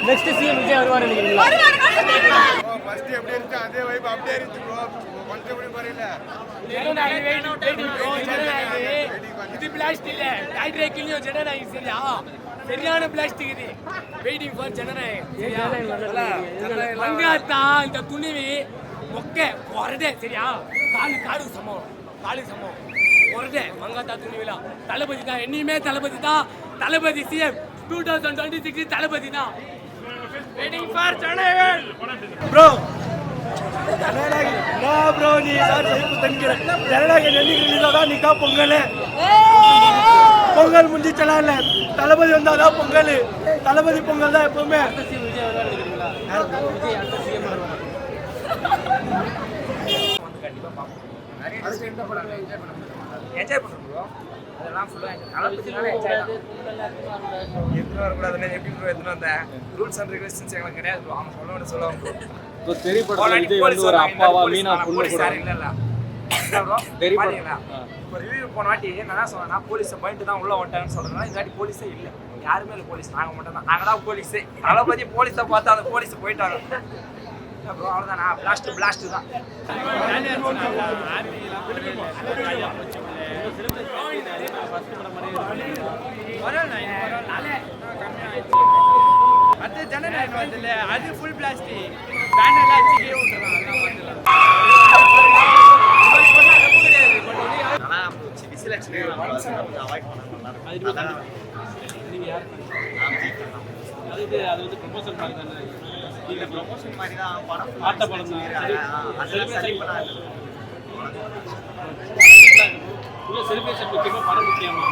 Next CM Vijay வருவார் நினைக்கிறீங்களா? First எப்படி இருந்துச்சு அதே வைப் அப்படியே இருந்துச்சு ப்ரோ. கொஞ்சம் கூட குறையல. இது பிளாஸ்டிக் இல்ல, டாக்டர் கிளியோ ஜனநாயகம் சரியா? சரியான பிளாஸ்டிக் இது. வெயிட்டிங் ஃபார் ஜனநாயகம். மங்காத்தா இந்த துணிவி மொக்க கொரடே சரியா? காடு சமம், காடு சமம் கொரடே மங்காத்தா துணிவில தளபதி தான். என்னையுமே தளபதி தான். தளபதி சிஎம் 2026 தளபதி தான். வெயிட்டிங் ஃபார் ஜனநாயகம். ப்ரோ ப்ரோ நீ ஜனநாயகம் நெல்லிதான் நிக்கா பொங்கல் முடிஞ்சிச்சலாம் இல்ல, தளபதி வந்தாதான் பொங்கல். தளபதி பொங்கல் தான் எப்பவுமே. என்ஜாய் பண்ணுறோம் ப்ரோ. அதெல்லாம் ஃபுல்லாக தளபதினால என்ஜாய் தான். எத்தனை வரக்கூடாதுன்னு எப்படி ப்ரோ எத்தனை வந்த ரூல்ஸ் அண்ட் ரெகுலேஷன்ஸ் எங்களுக்கு கிடையாது ப்ரோ. அவங்க சொல்லுவாங்க ப்ரோ. தெரிய விஜய் வந்து ஒரு அப்பாவா மீனா பொண்ணு கூட இல்ல ப்ரோ பாத்தீங்களா? ஒரு ரிவ்யூ போன வாட்டி நான் சொன்னேன்னா போலீஸை பயந்து தான் உள்ள வந்துட்டாங்கன்னு சொல்றதுனால இந்த வாட்டி போலீஸே இல்லை. யாருமே இல்லை போலீஸ். நாங்கள் மட்டும் தான். நாங்கள் தான் போலீஸே. தளபதி போலீஸை பார்த்தா அந்த போலீஸ் போயிட்டாங்க ப்ரோ. அவ்வளோதான். நான் பிளாஸ்ட் தான். அது ஜனநாயகம் வந்து அது ஃபுல் பிளாஸ்டிக் பேனர்லாம் வச்சுக்கே விட்டுறாங்க. அது வந்து ப்ரொமோஷன் மாதிரி தானே. இல்ல ப்ரொமோஷன் மாதிரி தான். படம் ஆட்ட படம் தான். செலிப்ரேஷன் முக்கியமா படம் முக்கியமா?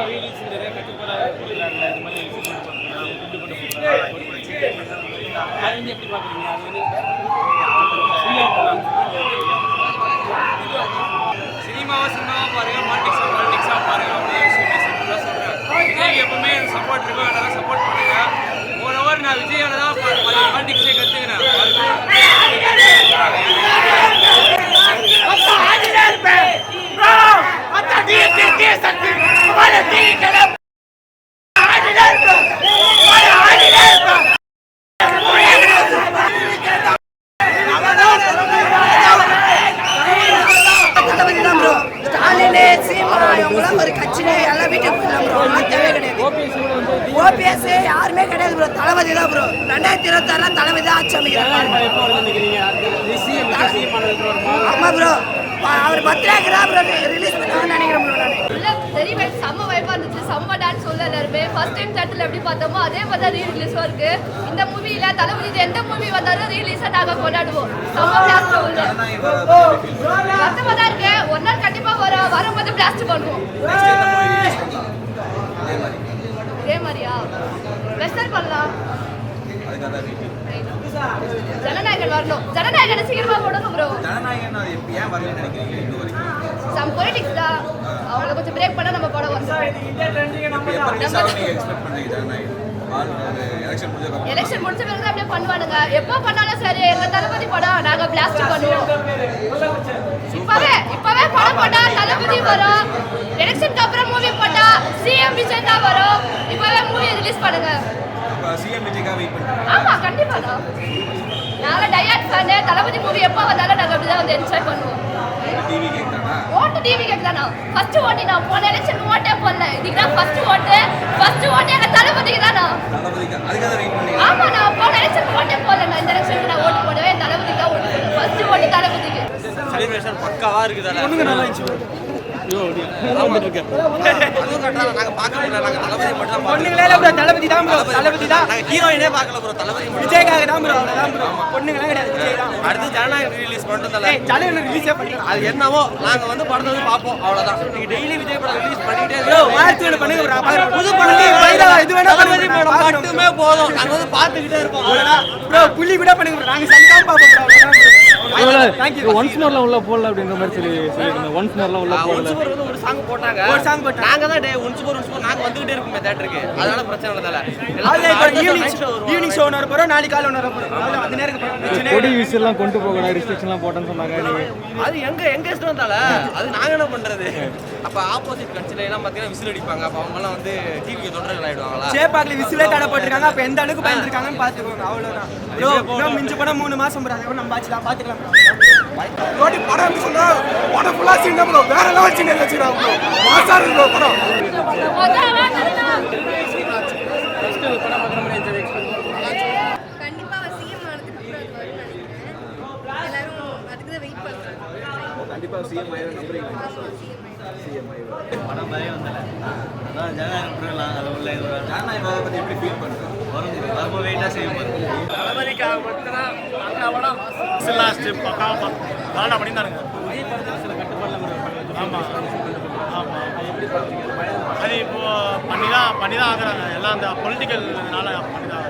ரீலீஸ் நிறைய கட்டுப்பாடு கொடுக்குறாங்க. இது மாதிரி அது வந்து எப்படி பார்க்குறீங்க? அது வந்து சினிமாவா பாருங்க, பாலிடிக்ஸா பாருங்க. விஜய்க்கு எப்பவுமே சப்போர்ட் இருக்கும். அதெல்லாம் சப்போர்ட் பண்ணுங்க. ஓவர் நான் விஜயால தான் பாலிடிக்ஸே கற்றுக்கிறேன். ஒரு கட்சியில எல்லாம் வீட்டுக்கு தேவை கிடையாது. ஓபிஎஸ் யாருமே கிடையாது ப்ரோ. தளபதி தான் ப்ரோ. 2026 தளபதி தான் ஆட்சி அமைக்கிறாங்க. ஆமா ப்ரோ. அவர் பர்த்டேக்கு தான் ப்ரோ ரிலீஸ் பண்ணுவாங்கன்னு நினைக்கிறேன் ப்ரோ. தெரியவே செம்ம வைப்பா இருந்துச்சு. செம்ம டான்ஸ் சொல்ல எல்லாருமே ஃபர்ஸ்ட் டைம் தேட்டர்ல எப்படி பார்த்தோமோ அதே மாதிரி தான் ரீரிலீஸும் இருக்கு. இந்த மூவியில தளபதி எந்த மூவி வந்தாலும் ரீரிலீஸா நாங்க கொண்டாடுவோம். செம்ம பிளாஸ்ட் உள்ள கஷ்டமா தான் இருக்கு. ஒரு நாள் கண்டிப்பா வரும்போது பிளாஸ்ட் பண்ணுவோம். இதே மாதிரியா வெஸ்டர் பண்ணலாம். ஜனநாயகன் வரணும். ஜனநாயகன் சீக்கிரமா போடுங்க ப்ரோ. ஜனநாயகன் அது ஏன் வரல நினைக்கிறீங்க? இது வரைக்கும் சம் பொலிட்டிக்ஸ் தான். அவங்கள கொஞ்சம் பிரேக் பண்ணா நம்ம படம் வரும். எலெக்ஷன் முடிஞ்ச பிறகு அப்படியே பண்ணுவானுங்க. எப்போ பண்ணாலும் சரி எங்க தளபதி படம் நாங்க பிளாஸ்ட் பண்ணுவோம். இப்பவே படம் போட்டா தளபதி வரும். எலெக்ஷனுக்கு அப்புறம் மூவி போட்டா சிஎம் விஜய் தான் வரும். இப்பவே மூவி ரிலீஸ் பண்ணுங்க. சிஎம் விஜய்க்காக வெயிட் பண்ணுங்க. ஆமா கண்டிப்பா தான். நாங்க டயட் ஃபேன். தளபதி மூவி எப்போ வந்தாலும் நாங்க அப்படிதான் வந்து என்ஜாய் பண்ணுவோம். டிவி கேக் தானா? ஃபர்ஸ்ட் ஓட்டு நான் போன எலெக்ஷன் ஓட்டே போடல. இதுக்கு தான் ஃபர்ஸ்ட் ஓட்டு எங்க தளபதிக்கு தானா? ஆமா நான் போன எலெக்ஷன் ஓட்டே போடல. நான் இந்த எலெக்ஷனுக்கு நான் ஓட்டு போடுவேன். தளபதிக்கு தான் ஓட்டு போடுவேன். ஃபர்ஸ்ட் ஓட்டு தளபதிக்கு. செலிப்ரேஷன் பக்காவா இருக்குதா? பொண்ணுங்க நல்லா இருந்துச்சு. தளபதி தான் ப்ரோ. தளபதி தான் ஹீரோயினே பார்க்கல ப்ரோ. தளபதி விஜய்க்காக தான் ப்ரோ. அதான் ப்ரோ. பொண்ணுங்களே கிடையாது. விஜய் தான். அடுத்து ஜனநாயகம் ரிலீஸ் பண்ணிட்டதால ஜனநாயகம் ரிலீஸே பண்ணல. அது என்னவோ நாங்க வந்து படத்தை வந்து பார்ப்போம். அவ்வளவுதான். நீங்க டெய்லி விஜய் படம் ரிலீஸ் பண்ணிட்டே ப்ரோ. வாழ்த்து பண்ணுங்க ப்ரோ. புது படம் இது வேணா தளபதி படம் மட்டுமே போதும். நாங்க வந்து பார்த்துக்கிட்டே இருப்போம். அவ்வளவுதான் ப்ரோ. புள்ளி கூட பண்ணுங்க ப்ரோ. நாங்க சலிக்காம பார்ப்போம் ப்ரோ. அவ்வளவுதான் ப்ரோ. Thank you. ஒன்ஸ் மோர்லாம் உள்ள போடல அப்படிங்கிற மாதிரி சொல்லிருந்தேன். ஒன்ஸ் மோர்லாம் உள்ள போடல. சாங் போட்டாங்க. ஒரு song போட்டாங்க. நாங்க தான் ஒன்ஸ் போர் நாங்க வந்துகிட்டே இருக்கோம் தியேட்டருக்கு. அதனால பிரச்சனை இல்லதால. ஈவினிங் ஷோ வர போறோம், நாளைக்கு காலையில வர போறோம். அவ்வளவு அந்த நேரத்துக்கு கொடி விசில்லாம் கொண்டு போகணும், ரெஸ்ட்ரிக்ஷன்லாம் போட்டேன்னு சொன்னாங்க. அது எங்க இஷ்டம் வந்தால அது நாங்க என்ன பண்றது? அப்ப ஆப்போசிட் கட்சியில எல்லாம் பாத்தீங்கன்னா விசில் அடிப்பாங்க. அப்ப அவங்க எல்லாம் வந்து டிவிக்கு தொண்டர்கள் ஆயிடுவாங்களா? சேப்பாக்ல விசிலே தடை போட்டிருக்காங்க. அப்ப எந்த அளவுக்கு பயந்துருக்காங்கன்னு பாத்துக்கோங்க. அவ்வளவுதான் ப்ரோ. மிஞ்சி போனா 3 மாசம் ப்ரோ. நம்ம ஆச்சுலாம் பாத்துக்கலாம் ப்ரோ. படம் சொன்னா படம் ஃபுல்லா சீன் ப்ரோ. வேற லெவல் சீன் வச்சிருக்காங்க ப்ரோ. மாசா இருக்கு ப்ரோ படம். கண்டிப்பா சிஎம் ஆனதுக்கு அப்புறம் அது வரும்னு நினைக்கிறேன். எல்லாரும் அதுக்கு தான் வெயிட் பண்றாங்க. கண்டிப்பா சிஎம் ஆயிரம் நம்புறீங்க. படம் பயம் வந்தல அதான் ஜனநாயகம் விட்டுறலாம். அது உள்ள ஜனநாயகம் பத்தி எப்படி ஃபீல் பண்ணுறோம்? வரும் ரொம்ப வெயிட்டாக செய்ய போகிறோம். தளபதிக்காக மட்டும்தான் அந்த படம் லாஸ்ட் பக்காவாக கலாடா பண்ணியிருந்தானுங்க. ஆமாம் ஆமாம் அது இப்போ பண்ணி தான் ஆகுறாங்க. எல்லாம் அந்த பொலிட்டிக்கல்னால பண்ணி தான்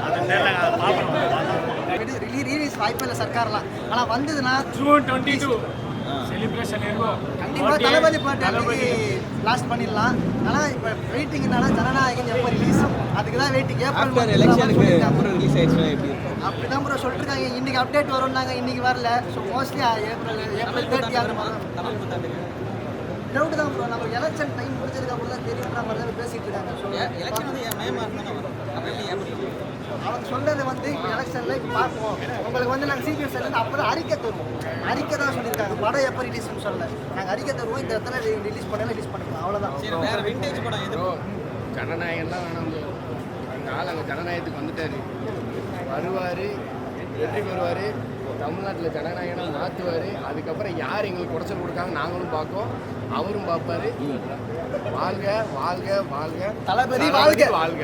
அது தெரியல. பார்க்கணும். ரிலீஸ் வாய்ப்பு இல்லை சர்க்கார்லாம். ஆனா வந்ததுன்னா ஜூன் 22 செலிப்ரேஷன் இருக்கும். கண்டிப்பா தளபதி பாட்டு லாஸ்ட் பண்ணிடலாம். ஆனா இப்ப வெயிட்டிங்னால ஜனநாயகன் எப்போ ரிலீஸ் அதுக்கு தான் வெயிட்டிங். ஏப்ரல் எலெக்ஷனுக்கு அப்புறம் ரிலீஸ் ஆயிடுச்சுனா எப்படி அப்படிதான் ப்ரோ சொல்லிருக்காங்க. இன்னைக்கு அப்டேட் வரும்னாங்க, இன்னைக்கு வரல. ஸோ மோஸ்ட்லி ஏப்ரல் 30 அந்த மாதிரி டவுட் தான் ப்ரோ. நம்ம எலெக்ஷன் டைம் முடிச்சதுக்கு அப்புறம் தான் தெரியுன்ற மாதிரி தான் பேசிட்டு இருக்காங்க. ஸோ எலெக்ஷன் வந்து மே மாதம் தான் வரும். அவங்க சொன்னது வந்து இப்போ எலெக்ஷனில் இப்போ பார்ப்போம். உங்களுக்கு வந்து நாங்கள் சிபிஎஸ்சிலேருந்து அப்போ தான் அறிக்கை தருவோம். அறிக்கை தான் சொல்லியிருக்காங்க. படம் எப்போ ரிலீஸ்னு சொல்லலை. நாங்கள் அறிக்கை தருவோம். இந்த இடத்துல ரிலீஸ் பண்ணிக்கலாம். அவ்வளோதான். வேற விண்டேஜ் படம் எது? ஜனநாயகம் தான் வேணாம். நாள் அங்கே ஜனநாயகத்துக்கு வந்துட்டாரு, வருவார், வெற்றி பெறுவார், தமிழ்நாட்டில் ஜனநாயகனை மாற்றுவார். அதுக்கப்புறம் யார் எங்களுக்கு குறைச்சல் கொடுக்காங்க நாங்களும் பார்ப்போம், அவரும் பார்ப்பாரு. வாழ்க வாழ்க வாழ்க தளபதி வாழ்க வாழ்க.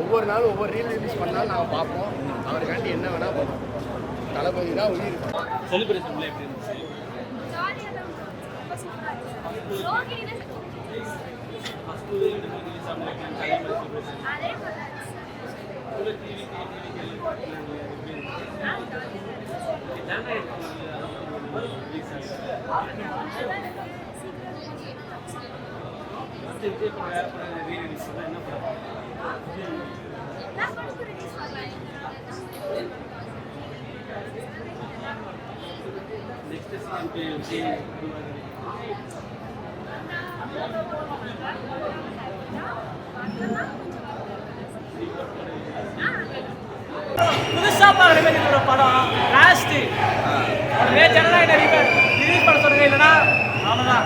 ஒவ்வொரு நாளும் ஒவ்வொரு ரீல் ரிலீஸ் பண்ணாலும் நாங்கள் பார்ப்போம். அவருக்காண்டி என்ன வேணால் பண்ணுவோம். தளபதி தான் உயிர். செலிப்ரேஷன்ல எப்படி இருந்துச்சு? புதுசா பார்க்குற படம் லாஸ்ட் ஜனநாயக ரிலீஸ் பண்ண சொல்லுங்க. இல்லைன்னா அவ்வளோதான்.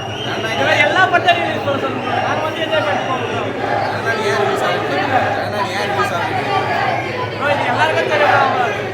இந்த மாதிரி எல்லா படத்தையும் ரிலீஸ் பண்ண சொல்லுங்க. நாங்கள் வந்து என்ஜாய் பண்ணிட்டு போகிறோம். இது எல்லாருக்கும் தெரியும்.